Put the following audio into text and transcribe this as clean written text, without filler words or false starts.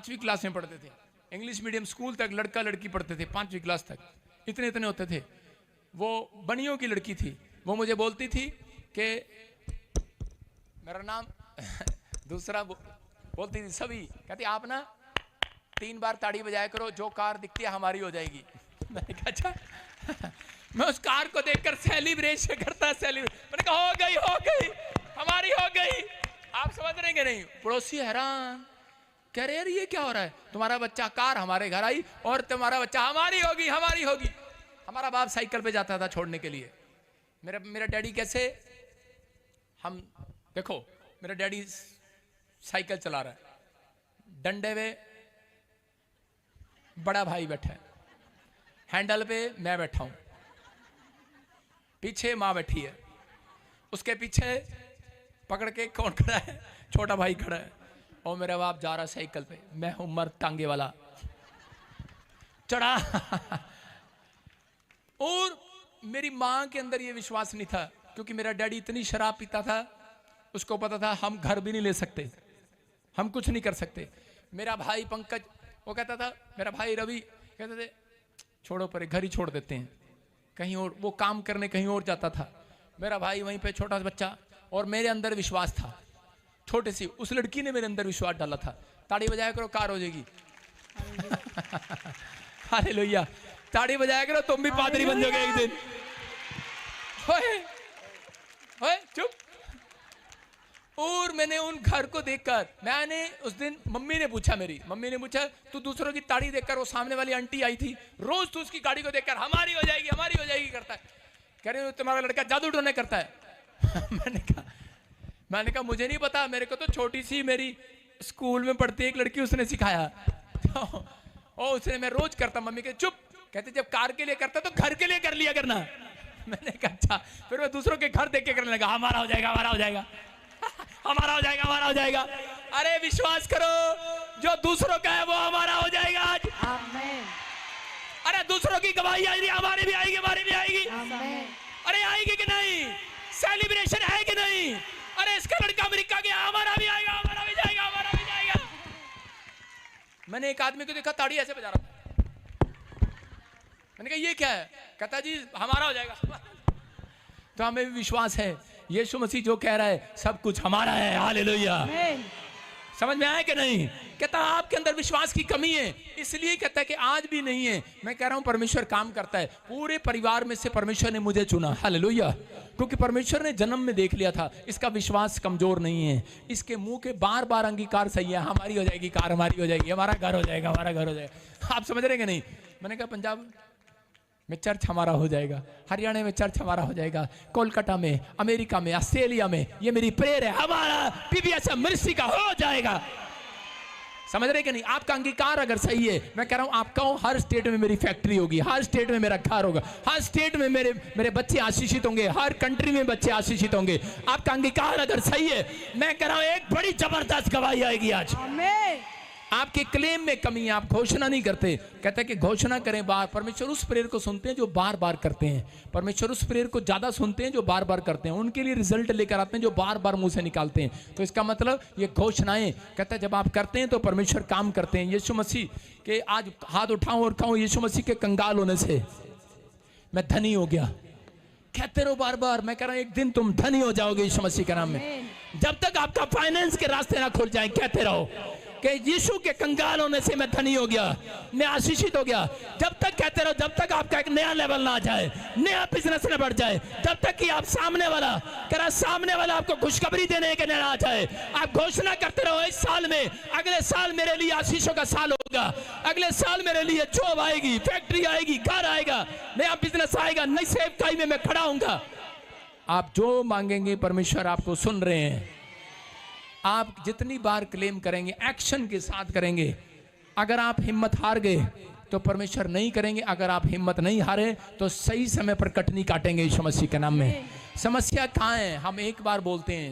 5वीं क्लास में पढ़ते थे, इंग्लिश मीडियम स्कूल तक लड़का लड़की पढ़ते थे, 5वीं क्लास तक इतने इतने होते थे। वो बनियों की लड़की थी, वो मुझे बोलती थी कि मेरा नाम दूसरा बोलती थी सभी, कहती आप ना 3 बार ताड़ी बजाया करो, जो कार दिखती है हमारी हो जाएगी। मैंने कहा अच्छा। मैं उस कार को देखकर सेलिब्रेशन करता, मैंने कहा हो गई हमारी हो गई। आप समझ रहे हैं नहीं? पड़ोसी हैरान, कह रहे यार ये क्या हो रहा है, तुम्हारा बच्चा कार हमारे घर आई और तुम्हारा बच्चा हमारी होगी हमारी होगी। हमारा बाप साइकिल पे जाता था छोड़ने के लिए। मेरा डैडी कैसे, हम देखो मेरा डैडी साइकिल चला रहा है, डंडे पे बड़ा भाई बैठा है, हैंडल पे मैं बैठा हूं, पीछे माँ बैठी है, उसके पीछे पकड़ के कौन खड़ा है, छोटा भाई खड़ा है, और मेरा बाप जा रहा साइकिल पे, मैं हूं मर्द टांगे वाला चढ़ा। और मेरी माँ के अंदर ये विश्वास नहीं था, क्योंकि मेरा डैडी इतनी शराब पीता था, उसको पता था हम घर भी नहीं ले सकते, हम कुछ नहीं कर सकते। मेरा भाई पंकज, वो कहता था, मेरा भाई रवि कहते थे छोड़ो परे, घर ही छोड़ देते हैं, कहीं और वो काम करने कहीं और जाता था। मेरा भाई वहीं पे छोटा सा बच्चा, और मेरे अंदर विश्वास था, छोटे सी उस लड़की ने मेरे अंदर विश्वास डाला था, ताड़ी बजाया करो कार हो जाएगी। हालेलुया, ताड़ी बजाया करो तुम भी पादरी बन जाओगे एक दिन। होए चुप। और मैंने उन घर को देखकर, मैंने उस दिन मम्मी ने पूछा तू दूसरों की ताड़ी देखकर, वो सामने वाली आंटी आई थी, रोज तू उसकी गाड़ी को देखकर हमारी हो जाएगी करता है, कह रहे तुम्हारा लड़का जादू टोने करता है। मैंने कहा मुझे नहीं पता, मेरे को तो छोटी सी मेरी स्कूल में पढ़ती एक लड़की उसने सिखाया। और उसने मैं रोज करता, मम्मी के चुप, कहते जब कार के लिए करता तो घर के लिए कर लिया करना। मैंने कहा अच्छा। फिर मैं दूसरों के घर देख के करने लगा, हमारा हो जाएगा हमारा हो जाएगा हमारा हो जाएगा हमारा हो जाएगा। अरे विश्वास करो, जो दूसरों का है वो हमारा हो जाएगा आज। आमीन। अरे दूसरों की गवाही आई, हमारी भी आएगी हमारी भी आएगी। आमीन। अरे आएगी कि नहीं? सेलिब्रेशन है कि नहीं? अरे इसका लड़का अमेरिका गया, हमारा भी आएगा हमारा भी जाएगा हमारा भी जाएगा। मैंने एक आदमी को देखा ताड़ी ऐसे बजा रहा था, मैंने कहा ये क्या है? कहता जी हमारा हो जाएगा। तो हमें भी विश्वास है, यीशु मसीह जो कह रहा है सब कुछ हमारा है। हालेलुया। समझ में आया कि नहीं? कहता आपके अंदर विश्वास की कमी है, इसलिए कहता है कि आज भी नहीं है। मैं कह रहा हूं परमेश्वर काम करता है, पूरे परिवार में से परमेश्वर ने मुझे चुना। हालेलुया। क्योंकि परमेश्वर ने जन्म में देख लिया था इसका विश्वास कमजोर नहीं है, इसके मुंह के बार बार अंगीकार सही है, हमारी हो जाएगी कार, हमारी हो जाएगी, हमारा घर हो जाएगा हमारा घर हो जाएगा। आप समझ रहे कि नहीं? मैंने कहा पंजाब में चर्च हमारा हो जाएगा, हरियाणा में चर्च हमारा हो जाएगा, कोलकाता में, अमेरिका में, ऑस्ट्रेलिया में, ये मेरी प्रेयर है, हमारा पीबीएस मिनिस्ट्री का हो जाएगा। समझ रहे कि नहीं? आपका अंगीकार अगर सही है, मैं कह रहा हूं आपका हर स्टेट में मेरी फैक्ट्री होगी, हर स्टेट में मेरा घर होगा, हर स्टेट में मेरे बच्चे आशीषित होंगे, हर कंट्री में बच्चे आशीषित होंगे। आपका अंगीकार अगर सही है, मैं कह रहा हूं एक बड़ी जबरदस्त गवाही आएगी आज। आपके क्लेम में कमी है, आप घोषणा नहीं करते। कहते हैं कि घोषणा करें बार। परमेश्वर उस प्रेयर को सुनते हैं जो बार बार करते हैं, परमेश्वर उस प्रेयर को ज्यादा सुनते हैं जो बार बार करते हैं, उनके लिए रिजल्ट लेकर आते हैं जो बार बार मुंह से निकालते हैं। तो इसका मतलब ये घोषणाएं, कहता है जब आप करते हैं तो परमेश्वर काम करते हैं। यीशु मसीह के आज हाथ उठाऊं और कहूं यीशु मसीह के कंगाल होने से मैं धनी हो गया, कहते रहो बार बार। मैं कह रहा हूं एक दिन तुम धनी हो जाओगे यीशु मसीह के नाम में। जब तक आपका फाइनेंस के रास्ते ना खुल जाए, कहते रहो कि यीशु के कंगाल होने से मैं धनी हो गया, मैं आशीषित हो गया। जब तक कहते रहो, जब तक आपका एक नया लेवल ना आ जाए, नया बिजनेस ना बढ़ जाए, जब तक कि आप सामने वाला आपको खुशखबरी देने के ना आ जाए, आप घोषणा करते रहो इस साल में, अगले साल मेरे लिए आशीषों का साल होगा, अगले साल मेरे लिए जॉब आएगी, फैक्ट्री आएगी, घर आएगा, नया बिजनेस आएगा, नई सेवकाई में मैं खड़ा हूंगा। आप जो मांगेंगे परमेश्वर आपको सुन रहे हैं। आप जितनी बार क्लेम करेंगे, एक्शन के साथ करेंगे। अगर आप हिम्मत हार गए तो परमेश्वर नहीं करेंगे, अगर आप हिम्मत नहीं हारे तो सही समय पर कटनी काटेंगे यीशु मसीह के नाम में। समस्या कहाँ है? हम एक बार बोलते हैं